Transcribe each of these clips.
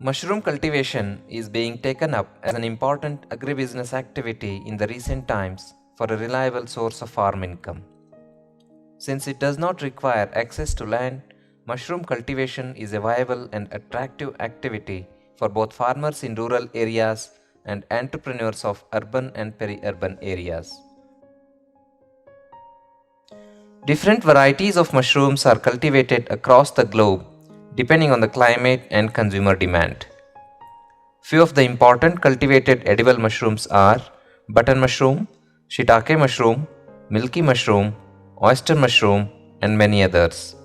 Mushroom cultivation is being taken up as an important agribusiness activity in the recent times for a reliable source of farm income. Since it does not require access to land, mushroom cultivation is a viable and attractive activity for both farmers in rural areas and entrepreneurs of urban and peri-urban areas. Different varieties of mushrooms are cultivated across the globe depending on the climate and consumer demand. Few of the important cultivated edible mushrooms are button mushroom, shiitake mushroom, milky mushroom, oyster mushroom, and many others.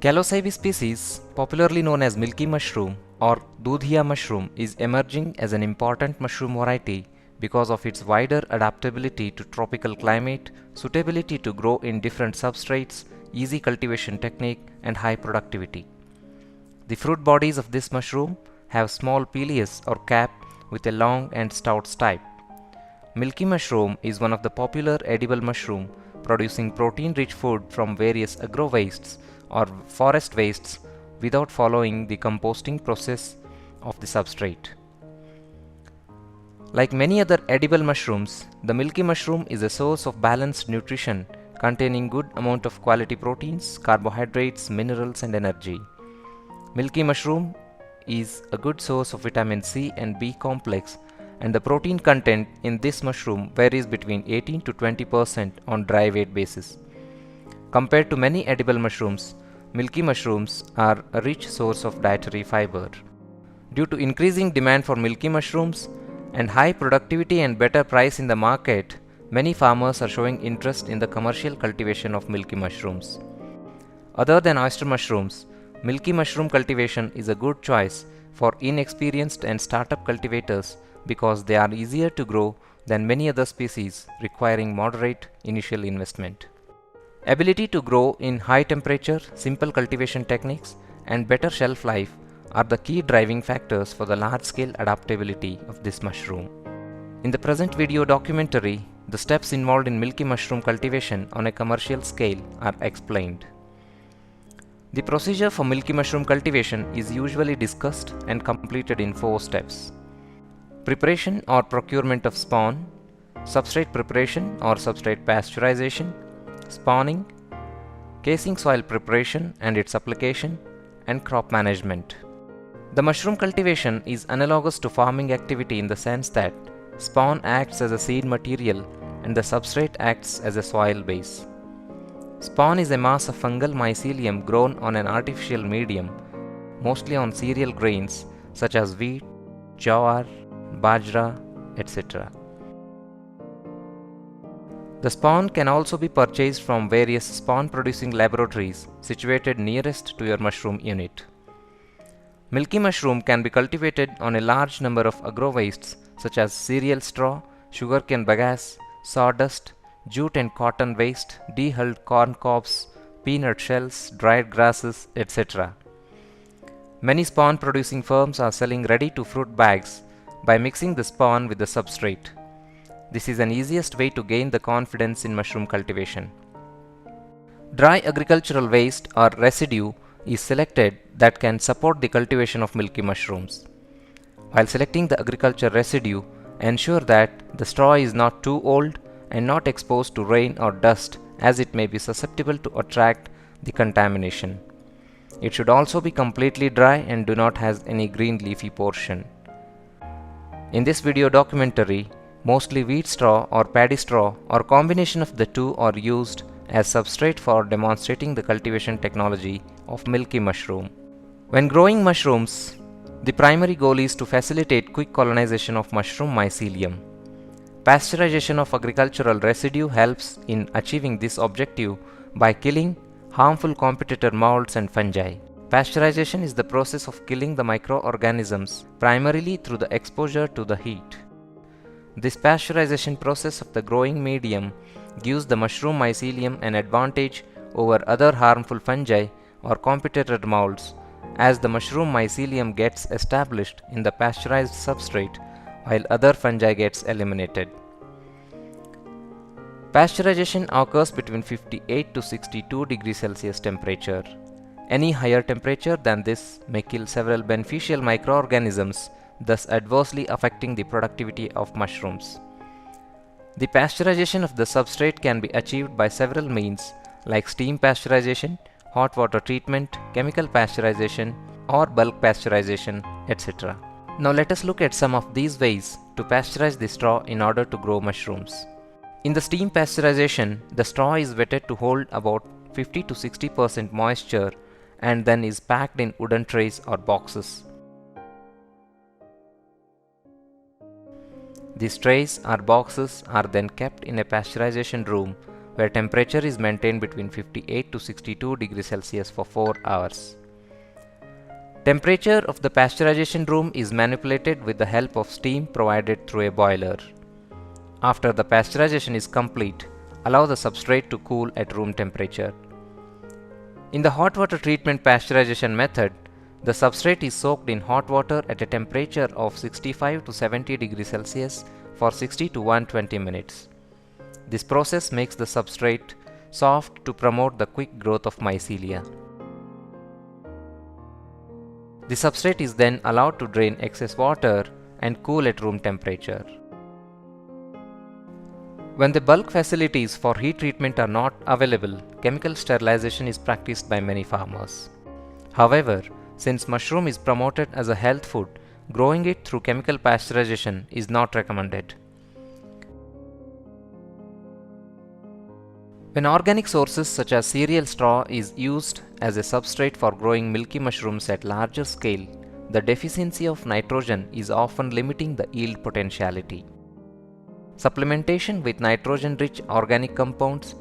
Calocybe species, popularly known as milky mushroom or dudhia mushroom, is emerging as an important mushroom variety because of its wider adaptability to tropical climate, suitability to grow in different substrates, easy cultivation technique, and high productivity. The fruit bodies of this mushroom have small pileus or cap with a long and stout stipe. Milky mushroom is one of the popular edible mushroom producing protein-rich food from various agro-wastes or forest wastes without following the composting process of the substrate. Like many other edible mushrooms, the milky mushroom is a source of balanced nutrition containing good amount of quality proteins, carbohydrates, minerals, and energy. Milky mushroom is a good source of vitamin C and B complex, and the protein content in this mushroom varies between 18 to 20% on dry weight basis. Compared to many edible mushrooms, milky mushrooms are a rich source of dietary fiber. Due to increasing demand for milky mushrooms and high productivity and better price in the market, many farmers are showing interest in the commercial cultivation of milky mushrooms. Other than oyster mushrooms, milky mushroom cultivation is a good choice for inexperienced and startup cultivators because they are easier to grow than many other species requiring moderate initial investment. Ability to grow in high temperature, simple cultivation techniques, and better shelf life are the key driving factors for the large-scale adaptability of this mushroom. In the present video documentary, the steps involved in milky mushroom cultivation on a commercial scale are explained. The procedure for milky mushroom cultivation is usually discussed and completed in 4 steps. Preparation or procurement of spawn, substrate preparation or substrate pasteurization, spawning, casing soil preparation and its application, and crop management. The mushroom cultivation is analogous to farming activity in the sense that spawn acts as a seed material and the substrate acts as a soil base. Spawn is a mass of fungal mycelium grown on an artificial medium, mostly on cereal grains such as wheat, jowar, bajra, etc. The spawn can also be purchased from various spawn-producing laboratories situated nearest to your mushroom unit. Milky mushroom can be cultivated on a large number of agro-wastes such as cereal straw, sugarcane bagasse, sawdust, jute and cotton waste, dehulled corn cobs, peanut shells, dried grasses, etc. Many spawn-producing firms are selling ready-to-fruit bags by mixing the spawn with the substrate. This is an easiest way to gain the confidence in mushroom cultivation. Dry agricultural waste or residue is selected that can support the cultivation of milky mushrooms. While selecting the agriculture residue, ensure that the straw is not too old and not exposed to rain or dust, as it may be susceptible to attract the contamination. It should also be completely dry and do not have any green leafy portion. In this video documentary, mostly wheat straw or paddy straw or combination of the two are used as substrate for demonstrating the cultivation technology of milky mushroom. When growing mushrooms, the primary goal is to facilitate quick colonization of mushroom mycelium. Pasteurization of agricultural residue helps in achieving this objective by killing harmful competitor molds and fungi. Pasteurization is the process of killing the microorganisms primarily through the exposure to the heat. This pasteurization process of the growing medium gives the mushroom mycelium an advantage over other harmful fungi or competitor molds, as the mushroom mycelium gets established in the pasteurized substrate while other fungi gets eliminated. Pasteurization occurs between 58 to 62 degrees Celsius temperature. Any higher temperature than this may kill several beneficial microorganisms, thus adversely affecting the productivity of mushrooms. The pasteurization of the substrate can be achieved by several means like steam pasteurization, hot water treatment, chemical pasteurization, or bulk pasteurization, etc. Now let us look at some of these ways to pasteurize the straw in order to grow mushrooms. In the steam pasteurization, the straw is wetted to hold about 50 to 60% moisture and then is packed in wooden trays or boxes. These trays or boxes are then kept in a pasteurization room where temperature is maintained between 58 to 62 degrees Celsius for 4 hours. Temperature of the pasteurization room is manipulated with the help of steam provided through a boiler. After the pasteurization is complete, allow the substrate to cool at room temperature. In the hot water treatment pasteurization method, the substrate is soaked in hot water at a temperature of 65 to 70 degrees Celsius for 60 to 120 minutes. This process makes the substrate soft to promote the quick growth of mycelia. The substrate is then allowed to drain excess water and cool at room temperature. When the bulk facilities for heat treatment are not available, chemical sterilization is practiced by many farmers. However, since mushroom is promoted as a health food, growing it through chemical pasteurization is not recommended. When organic sources such as cereal straw is used as a substrate for growing milky mushrooms at larger scale, the deficiency of nitrogen is often limiting the yield potentiality. Supplementation with nitrogen-rich organic compounds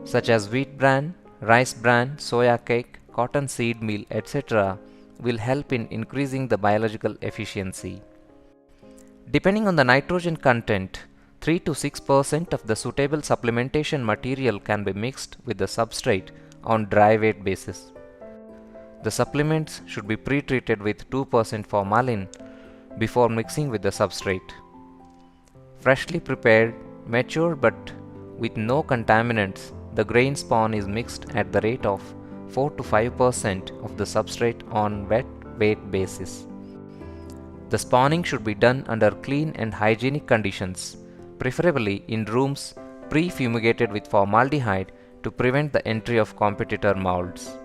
such as wheat bran, rice bran, soya cake, cotton seed meal, etc. will help in increasing the biological efficiency. Depending on the nitrogen content, 3 to 6% of the suitable supplementation material can be mixed with the substrate on dry weight basis. The supplements should be pre-treated with 2% formalin before mixing with the substrate. Freshly prepared, mature but with no contaminants, the grain spawn is mixed at the rate of 4 to 5% of the substrate on wet weight basis. The spawning should be done under clean and hygienic conditions, preferably in rooms pre-fumigated with formaldehyde to prevent the entry of competitor molds.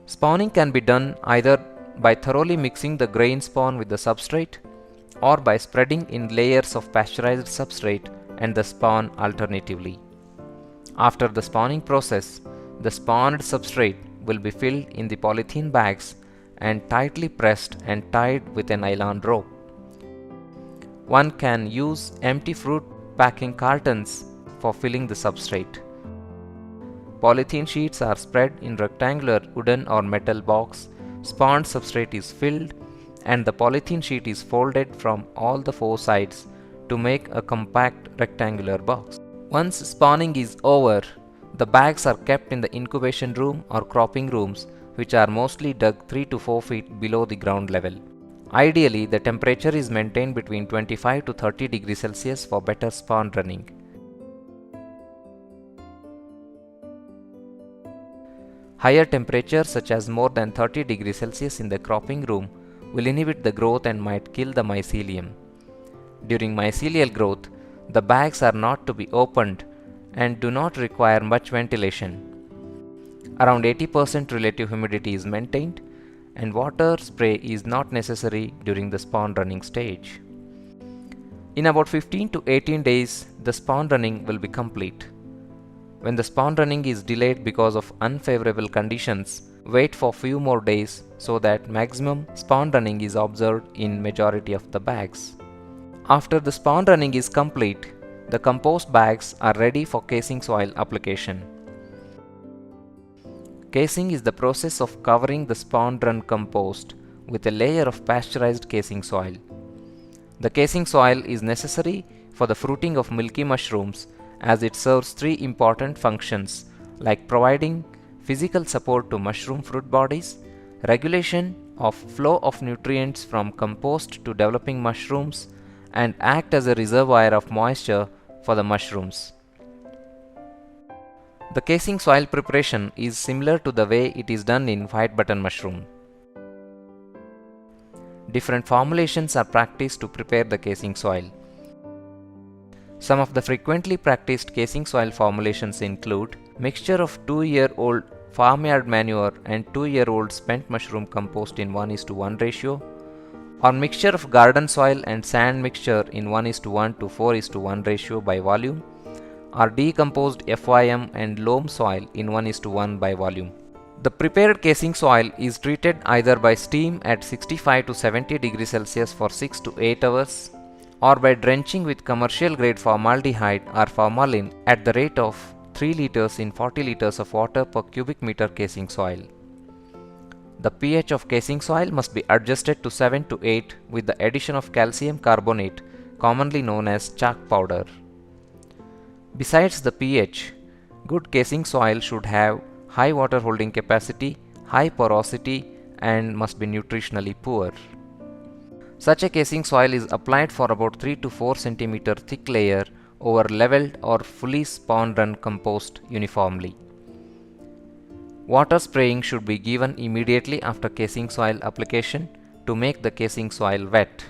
Spawning can be done either by thoroughly mixing the grain spawn with the substrate or by spreading in layers of pasteurized substrate and the spawn alternatively. After the spawning process, the spawned substrate will be filled in the polythene bags and tightly pressed and tied with a nylon rope. One can use empty fruit packing cartons for filling the substrate. Polythene sheets are spread in rectangular wooden or metal box, spawned substrate is filled, and the polythene sheet is folded from all the four sides to make a compact rectangular box. Once spawning is over, the bags are kept in the incubation room or cropping rooms, which are mostly dug 3 to 4 feet below the ground level. Ideally, the temperature is maintained between 25 to 30 degrees Celsius for better spawn running. Higher temperatures such as more than 30 degrees Celsius in the cropping room will inhibit the growth and might kill the mycelium. During mycelial growth, the bags are not to be opened and do not require much ventilation. Around 80% relative humidity is maintained and water spray is not necessary during the spawn running stage. In about 15 to 18 days, the spawn running will be complete. When the spawn running is delayed because of unfavorable conditions, wait for few more days so that maximum spawn running is observed in majority of the bags. After the spawn running is complete, the compost bags are ready for casing soil application. Casing is the process of covering the spawn run compost with a layer of pasteurized casing soil. The casing soil is necessary for the fruiting of milky mushrooms as it serves three important functions like providing physical support to mushroom fruit bodies, regulation of flow of nutrients from compost to developing mushrooms, and act as a reservoir of moisture for the mushrooms. The casing soil preparation is similar to the way it is done in white button mushroom. Different formulations are practiced to prepare the casing soil. Some of the frequently practiced casing soil formulations include mixture of 2-year-old farmyard manure and 2-year-old spent mushroom compost in 1:1 ratio, or mixture of garden soil and sand mixture in 1:1 to 4:1 ratio by volume, or decomposed FYM and loam soil in 1:1 by volume. The prepared casing soil is treated either by steam at 65 to 70 degrees Celsius for 6 to 8 hours, or by drenching with commercial grade formaldehyde or formalin at the rate of 3 liters in 40 liters of water per cubic meter casing soil. The pH of casing soil must be adjusted to 7 to 8 with the addition of calcium carbonate, commonly known as chalk powder. Besides the pH, good casing soil should have high water holding capacity, high porosity, and must be nutritionally poor. Such a casing soil is applied for about 3 to 4 cm thick layer over leveled or fully spawn-run compost uniformly. Water spraying should be given immediately after casing soil application to make the casing soil wet.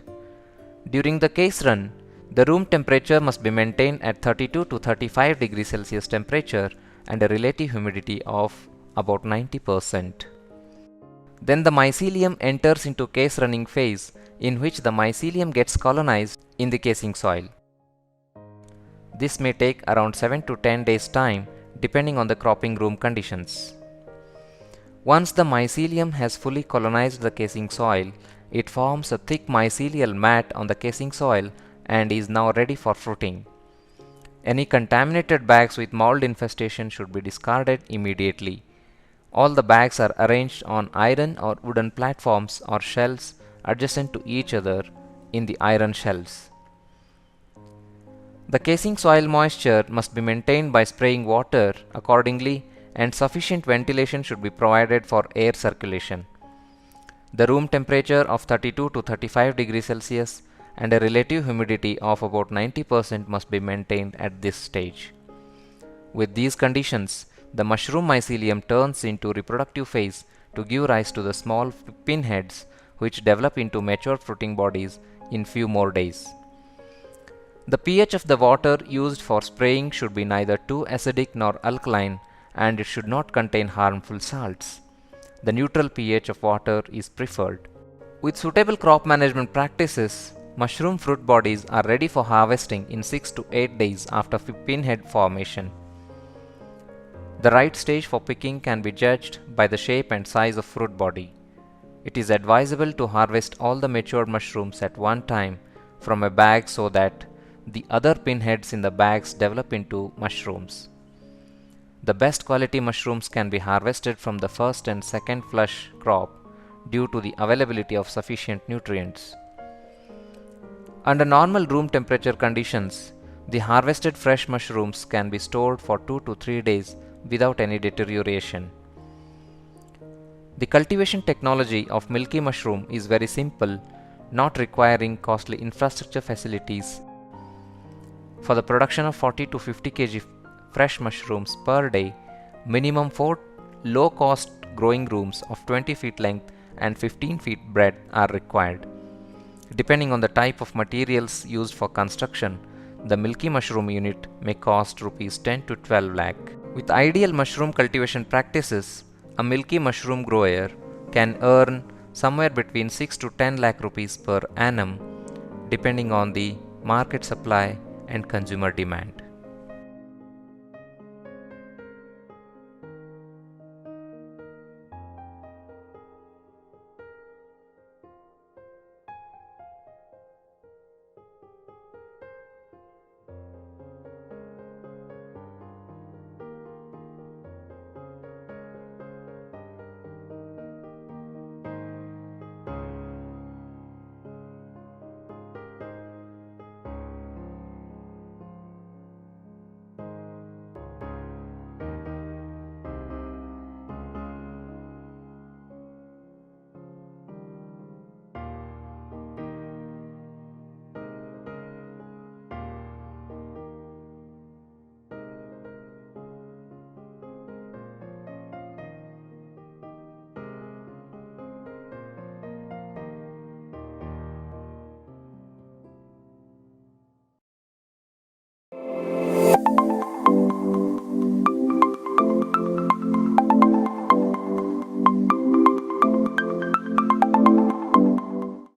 During the case run, the room temperature must be maintained at 32 to 35 degrees Celsius temperature and a relative humidity of about 90%. Then the mycelium enters into case running phase, in which the mycelium gets colonized in the casing soil. This may take around 7 to 10 days time depending on the cropping room conditions. Once the mycelium has fully colonized the casing soil, it forms a thick mycelial mat on the casing soil and is now ready for fruiting. Any contaminated bags with mold infestation should be discarded immediately. All the bags are arranged on iron or wooden platforms or shelves adjacent to each other in the iron shelves. The casing soil moisture must be maintained by spraying water accordingly, and sufficient ventilation should be provided for air circulation. The room temperature of 32 to 35 degrees Celsius and a relative humidity of about 90% must be maintained at this stage. With these conditions, the mushroom mycelium turns into reproductive phase to give rise to the small pinheads which develop into mature fruiting bodies in few more days. The pH of the water used for spraying should be neither too acidic nor alkaline, and it should not contain harmful salts. The neutral pH of water is preferred. With suitable crop management practices, mushroom fruit bodies are ready for harvesting in 6 to 8 days after pinhead formation. The right stage for picking can be judged by the shape and size of fruit body. It is advisable to harvest all the matured mushrooms at one time from a bag so that the other pinheads in the bags develop into mushrooms. The best quality mushrooms can be harvested from the first and second flush crop due to the availability of sufficient nutrients. Under normal room temperature conditions, the harvested fresh mushrooms can be stored for 2 to 3 days without any deterioration. The cultivation technology of Milky Mushroom is very simple, not requiring costly infrastructure facilities. For the production of 40 to 50 kg fresh mushrooms per day, minimum 4 low-cost growing rooms of 20 feet length and 15 feet breadth are required. Depending on the type of materials used for construction, the Milky Mushroom unit may cost rupees 10 to 12 lakh. With ideal mushroom cultivation practices, a Milky Mushroom grower can earn somewhere between 6 to 10 lakh rupees per annum, depending on the market supply and consumer demand.